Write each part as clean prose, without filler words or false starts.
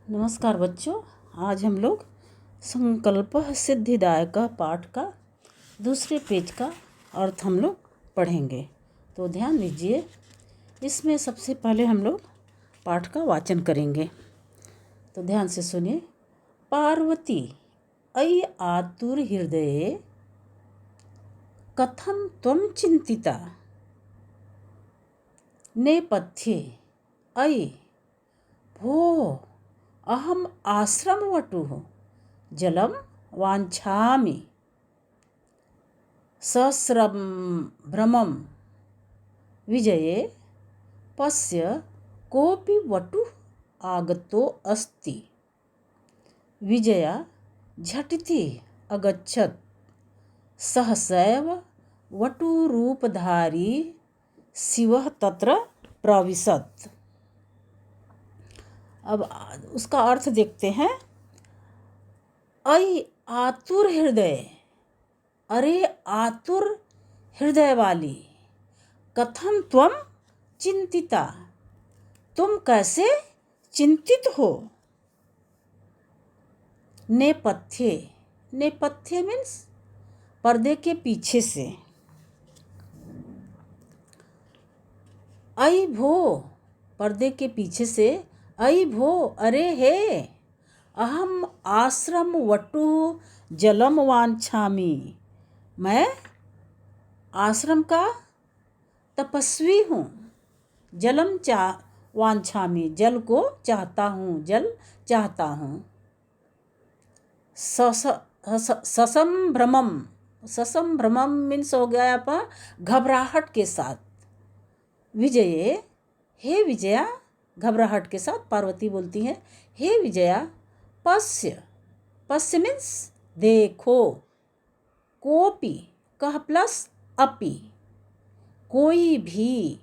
नमस्कार बच्चों। आज हम लोग संकल्प सिद्धिदायक पाठ का दूसरे पेज का अर्थ हम लोग पढ़ेंगे। तो ध्यान दीजिए, इसमें सबसे पहले हम लोग पाठ का वाचन करेंगे। तो ध्यान से सुनिए। पार्वती अयि आतुर हृदये कथम त्वं चिंतिता, नेपथ्ये अयि भो अहम आश्रमवटुः जलं वाञ्छामि, सहस्रभ्रमं विजये पश्य कोऽपि वटुः आगतो अस्ति। विजया झटिति अगच्छत्, सहसैव वटुरूपधारी शिवः तत्र प्रविशत्। अब उसका अर्थ देखते हैं। अयि आतुर हृदय, अरे आतुर हृदय वाली, कथम त्वं चिंतिता, तुम कैसे चिंतित हो। नेपथ्ये, नेपथ्ये मीन्स पर्दे के पीछे से। अयि भो, पर्दे के पीछे से। अयि भो, अरे हे, अहम आश्रम वटु जलम वांछामि, मैं आश्रम का तपस्वी हूँ। जलम वांछामि, जल को चाहता हूँ, जल चाहता हूँ। ससंभ्रमम, ससंभ्रमम मीन्स हो गया आपका घबराहट के साथ। विजये, हे विजया, घबराहट के साथ पार्वती बोलती है, हे विजया, पश्य, पश्य मीन्स देखो, कोपि कह प्लस अपि, कोई भी,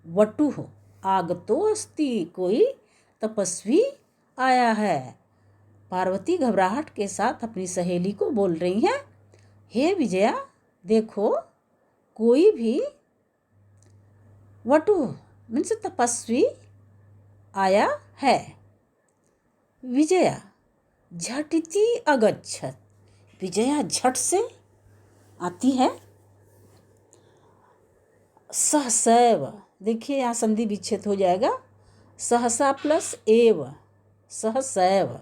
वटुः आगतो अस्ति, कोई तपस्वी आया है। पार्वती घबराहट के साथ अपनी सहेली को बोल रही है, हे विजया देखो, कोई भी, वटु मीन्स तपस्वी आया है। विजया झटिति अगच्छत, विजया झट से आती है। सहसैव, देखिए यहाँ संधि विच्छेद हो जाएगा। सहसा प्लस एव, सहसैव,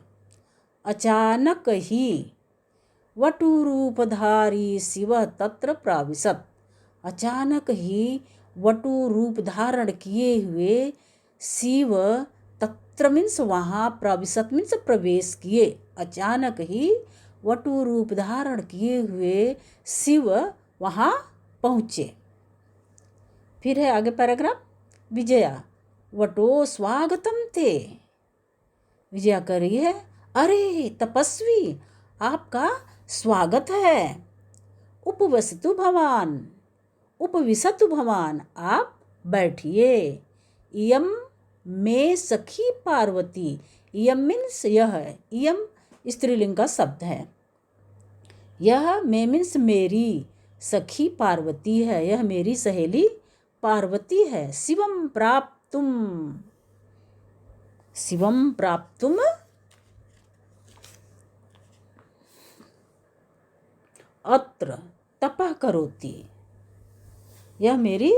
अचानक ही, वटुरूपधारी शिव तत्र प्रविशत्, अचानक ही वटु रूप धारण किए हुए शिव तत्र मीन्स वहाँ, प्रविशत् मीन्स प्रवेश किए। अचानक ही वटु रूप धारण किए हुए शिव वहाँ पहुँचे। फिर है आगे पैराग्राफ। विजया वटो स्वागतम ते, विजया कह रही है, अरे तपस्वी, आपका स्वागत है। उपवसतु भवान, उपविशतु भवान, आप बैठिए। इयम मे सखी पार्वती, इयम मीन्स यह है, इयम स्त्रीलिंग का शब्द है। यह मे मीन्स मेरी सखी पार्वती है, यह मेरी सहेली पार्वती है। शिवम प्राप्तुम, शिवम प्राप्तुम अत्र तपः करोति, यह मेरी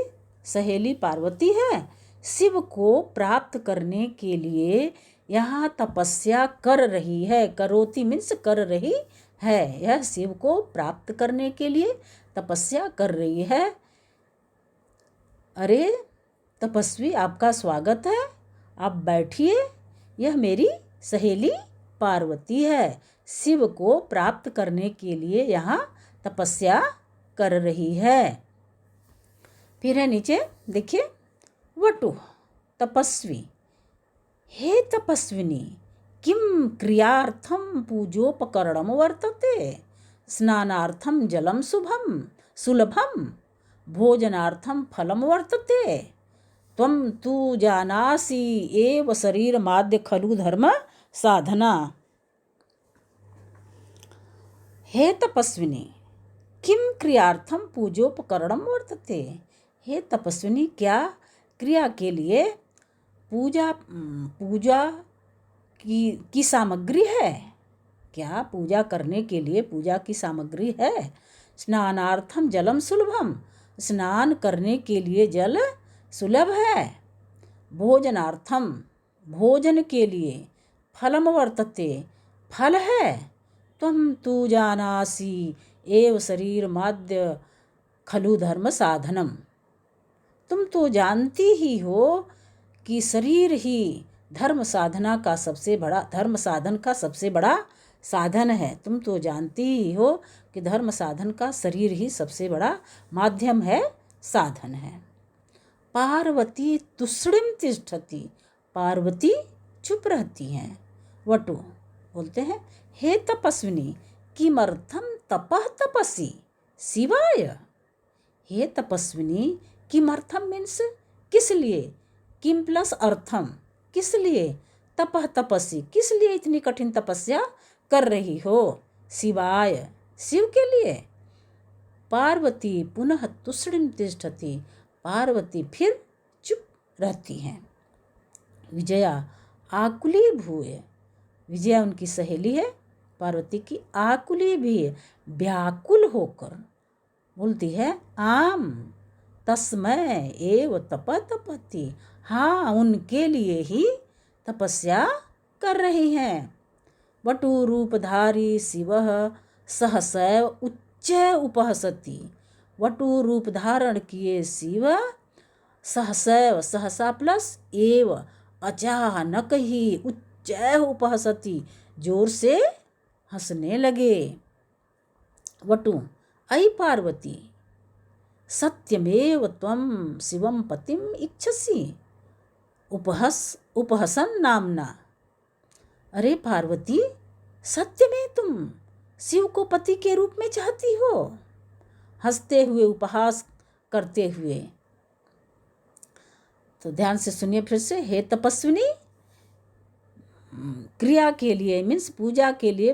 सहेली पार्वती है, शिव को प्राप्त करने के लिए यहाँ तपस्या कर रही है। करोति मीन्स कर रही है, यह शिव को प्राप्त करने के लिए तपस्या कर रही है। अरे तपस्वी, आपका स्वागत है, आप बैठिए। यह मेरी सहेली पार्वती है, शिव को प्राप्त करने के लिए यहाँ तपस्या कर रही है। फिर है नीचे देखिए, वटु तपस्वी, हे तपस्विनी, किम क्रियार्थम पूजोपकरणम वर्तते, स्नानार्थम जलम शुभम सुलभम, भोजनार्थम फलम वर्तते, त्वं तु जानासि एव शरीर माद्य खलु धर्म साधना। हे तपस्विनी, किम क्रियार्थम पूजोपकरणम वर्तते, हे तपस्विनी, क्या क्रिया के लिए पूजा की सामग्री है? क्या पूजा करने के लिए पूजा की सामग्री है? स्नानार्थम जलम सुलभम, स्नान करने के लिए जल सुलभ है। भोजनार्थम, भोजन के लिए फलम वर्तते, फल है। त्वं तु जानासि एव शरीर माद्य खलु धर्म साधनम, तुम तो जानती ही हो कि शरीर ही धर्म साधना का सबसे बड़ा, धर्म साधन का सबसे बड़ा साधन है। तुम तो जानती ही हो कि धर्म साधन का शरीर ही सबसे बड़ा माध्यम है, साधन है। पार्वती तुष्णिम तिष्ठति, पार्वती चुप रहती हैं। वटु बोलते हैं, हे तपस्विनी किमर्थम तपः तपसि शिवाय। हे तपस्विनी, किमर्थम मीन्स किस लिए, किम प्लस अर्थम किस लिए, तपः तपस्वी किस लिए इतनी कठिन तपस्या कर रही हो, शिवाय शिव के लिए। पार्वती पुनः तुष्णिम तिष्ठति, पार्वती फिर चुप रहती हैं। विजया आकुली भूय, विजया उनकी सहेली है पार्वती की, आकुली भी व्याकुल होकर बोलती है, आम तस्मै एव तप तपति, हाँ उनके लिए ही तपस्या कर रही हैं। वटु रूपधारी शिवः सहसैव उच्च उपहसति, वटु रूप धारण किए शिव सहसैव, सहसा प्लस एव, अचानक ही, उच्च उपहसति जोर से हंसने लगे। वटु अयि पार्वती सत्यमेव त्वं शिवं पतिम इच्छसि उपहसन नामना, अरे पार्वती सत्य में तुम शिव को पति के रूप में चाहती हो, हंसते हुए उपहास करते हुए। तो ध्यान से सुनिए फिर से, हे तपस्विनी, क्रिया के लिए मीन्स पूजा के लिए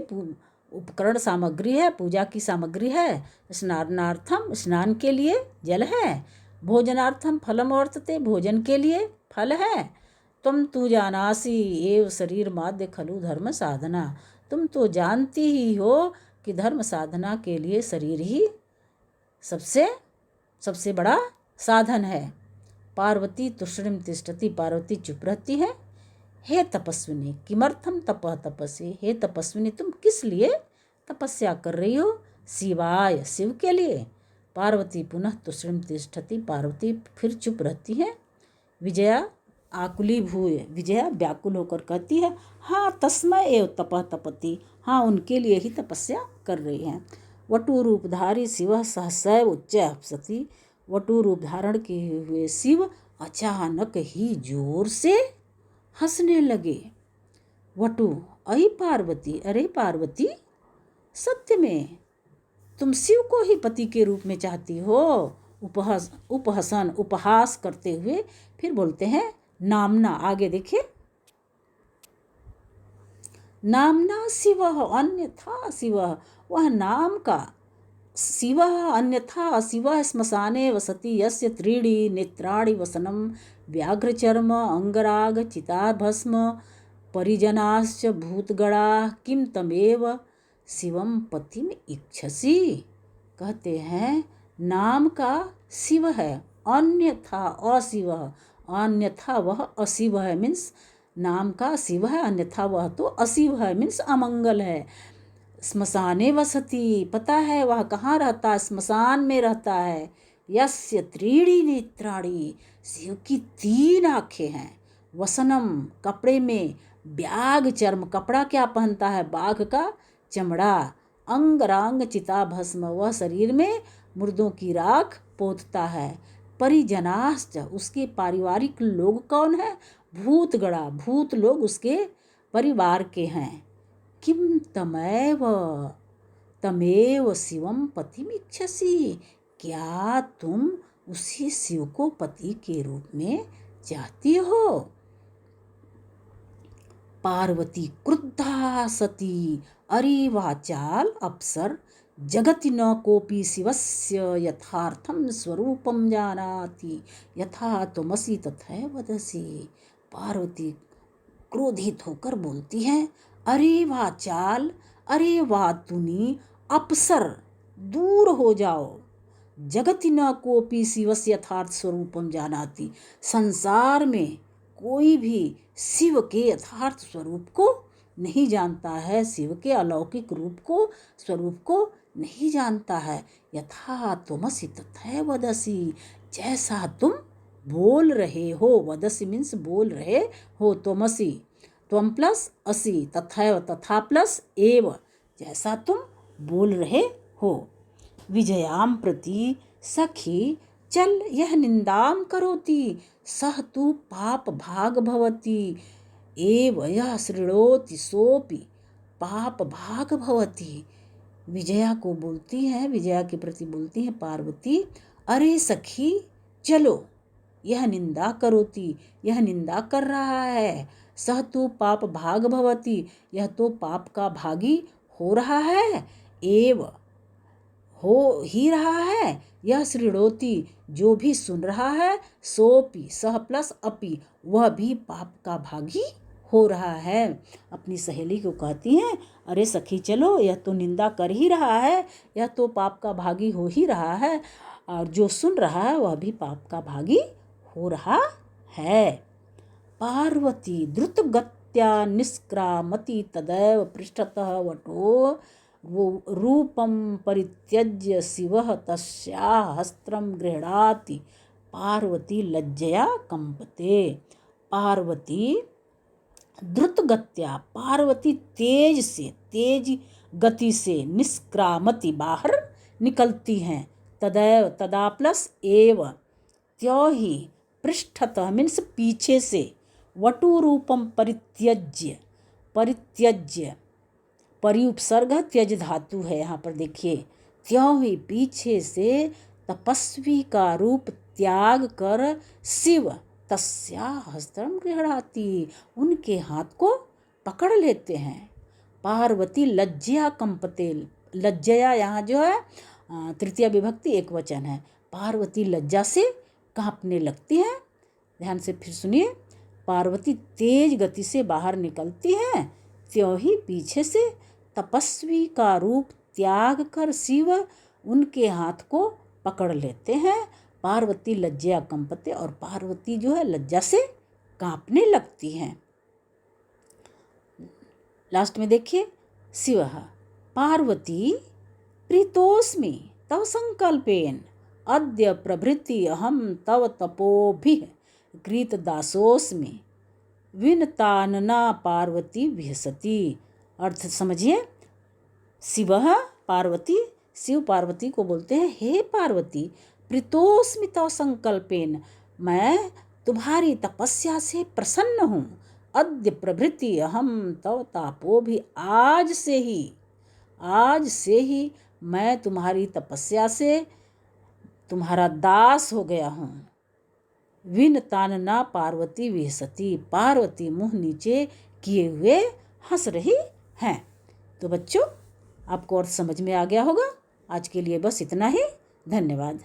उपकरण सामग्री है, पूजा की सामग्री है। स्नानार्थम स्नान के लिए जल है, भोजनार्थम फलम वर्तते भोजन के लिए फल है। तुम तु जानासि एव शरीर माद्य खलु धर्म साधना, तुम तो जानती ही हो कि धर्म साधना के लिए शरीर ही सबसे बड़ा साधन है। पार्वती तुष्णिम तिष्ठति, पार्वती चुप रहती है। हे तपस्विनी किमर्थम तपः तपसि, हे तपस्विनी तुम किस लिए तपस्या कर रही हो, शिवाय शिव के लिए। पार्वती पुनः तुष्णिम तिष्ठति, पार्वती फिर चुप रहती है। विजया आकुली भूय, विजया व्याकुल होकर कहती है, हाँ तस्मै एव तपः तपति, हाँ उनके लिए ही तपस्या कर रही हैं। वटु रूपधारी शिव सहसैव उच्च अपसति, वटु रूप धारण किए हुए शिव अचानक ही जोर से हंसने लगे। वटु अयि पार्वती, अरे पार्वती सत्य में तुम शिव को ही पति के रूप में चाहती हो, उपहसन उपहास करते हुए फिर बोलते हैं, नामना आगे देखिए, नामना शिवः अन्यथा शिवः, वह नाम का शिवः अन्यथा शिवः स्मशाने वसति यस्य त्रीणि नेत्राणि वसनं व्याघ्रचर्म अंगराग चिताभस्म परिजनाश्च भूतगणा किम तमेव शिवम पतिम इच्छसि। कहते हैं नाम का शिव है, अन्यथा अशिव, अन्यथा वह अशिव है मीन्स नाम का शिव है, अन्यथा वह तो अशिव है मीन्स अमंगल है। स्मशाने वसति, पता है वह कहाँ रहता है, स्मशान में रहता है। यस्य त्रीणि नेत्राणि, शिव की 3 आँखें हैं। वसनम कपड़े में, व्याघ चर्म कपड़ा क्या पहनता है, बाघ का चमड़ा। अंगरांग चिता भस्म, वह शरीर में मुर्दों की राख पोतता है। परिजनाश्च, उसके पारिवारिक लोग कौन है, भूतगणा, भूत लोग उसके परिवार के हैं। किम तमेव शिवम पतिम इच्छसि, क्या तुम उसी शिव को पति के रूप में चाहती हो। पार्वती क्रुद्धा सती, अरे वाचाल अप्सर, जगति न कोपि शिवस्य यथार्थम स्वरूपम जानाति, यथा त्वमसि तथैव वदसि। पार्वती क्रोधित होकर बोलती है, अरे वाह चाल, अरे वाह तुनी, अपसर दूर हो जाओ। जगति न कोपी शिवस्य यथार्थ स्वरूपम जानाति। संसार में कोई भी शिव के यथार्थ स्वरूप को नहीं जानता है, शिव के अलौकिक रूप को, स्वरूप को नहीं जानता है। यथा त्वमसि तथैव वदसि, जैसा तुम बोल रहे हो, वदसि मीन्स बोल रहे हो, त्वमसि त्वम प्लस असि, तथैव तथा प्लस एव, जैसा तुम बोल रहे हो। विजयाम प्रति सखी चल यह निंदाम करोति, सह तु पाप भाग भवति, एव यह शृणोति सोपि पाप भाग भवति। विजया को बोलती है, विजया के प्रति बोलती है पार्वती, अरे सखी चलो, यह निंदा करोति, यह निंदा कर रहा है, सह तु पाप भाग भवति, यह तो पाप का भागी हो रहा है, एव हो ही रहा है, यह शृणोति जो भी सुन रहा है, सोपि सह प्लस अपि वह भी पाप का भागी हो रहा है। अपनी सहेली को कहती हैं, अरे सखी चलो, यह तो निंदा कर ही रहा है, यह तो पाप का भागी हो ही रहा है, और जो सुन रहा है वह भी पाप का भागी हो रहा है। पार्वती द्रुतगत्या निष्क्रामति तदैव पृष्ठतः वटो रूपम परित्यज्य शिवः तस्याः हस्त्रं गृह्णाति। पार्वती लज्जया कंपते। पार्वती द्रुतगत्या, पार्वती तेज से, तेज गति से, निष्क्रामति बाहर निकलती हैं, तदैव तदा प्लस एव त्यों ही, पृष्ठतः मीन्स पीछे से, वटु रूपम परित्यज्य, परित्यज्य परि उपसर्ग त्यज धातु है यहाँ पर देखिए, त्यों ही पीछे से तपस्वी का रूप त्याग कर शिव तस्या हस्त्रम गृह्णाति, उनके हाथ को पकड़ लेते हैं। पार्वती लज्जया कंपते, लज्जया यहाँ जो है तृतीया विभक्ति एक वचन है। पार्वती लज्जा से कांपने लगती है। ध्यान से फिर सुनिए, पार्वती तेज गति से बाहर निकलती हैं, त्यों ही पीछे से तपस्वी का रूप त्याग कर शिव उनके हाथ को पकड़ लेते हैं। पार्वती लज्जया कंपते, और पार्वती जो है लज्जा से कांपने लगती हैं। लास्ट में देखिए, शिव पार्वती प्रीतोस्मि तव संकल्पेन अद्य प्रभृति अहम तव तपोभिः कृतदासोस्मि विनतानना पार्वती विहसति। अर्थ समझिए, शिव पार्वती, शिव पार्वती को बोलते हैं, हे पार्वती प्रीतोस्मि तव संकल्पेन, मैं तुम्हारी तपस्या से प्रसन्न हूँ। अद्य प्रभृति अहम तव तापो भी, आज से ही मैं तुम्हारी तपस्या से तुम्हारा दास हो गया हूँ। विन तानना पार्वती विहसती, पार्वती मुँह नीचे किए हुए हंस रही हैं। तो बच्चों, आपको अर्थ समझ में आ गया होगा। आज के लिए बस इतना ही। धन्यवाद।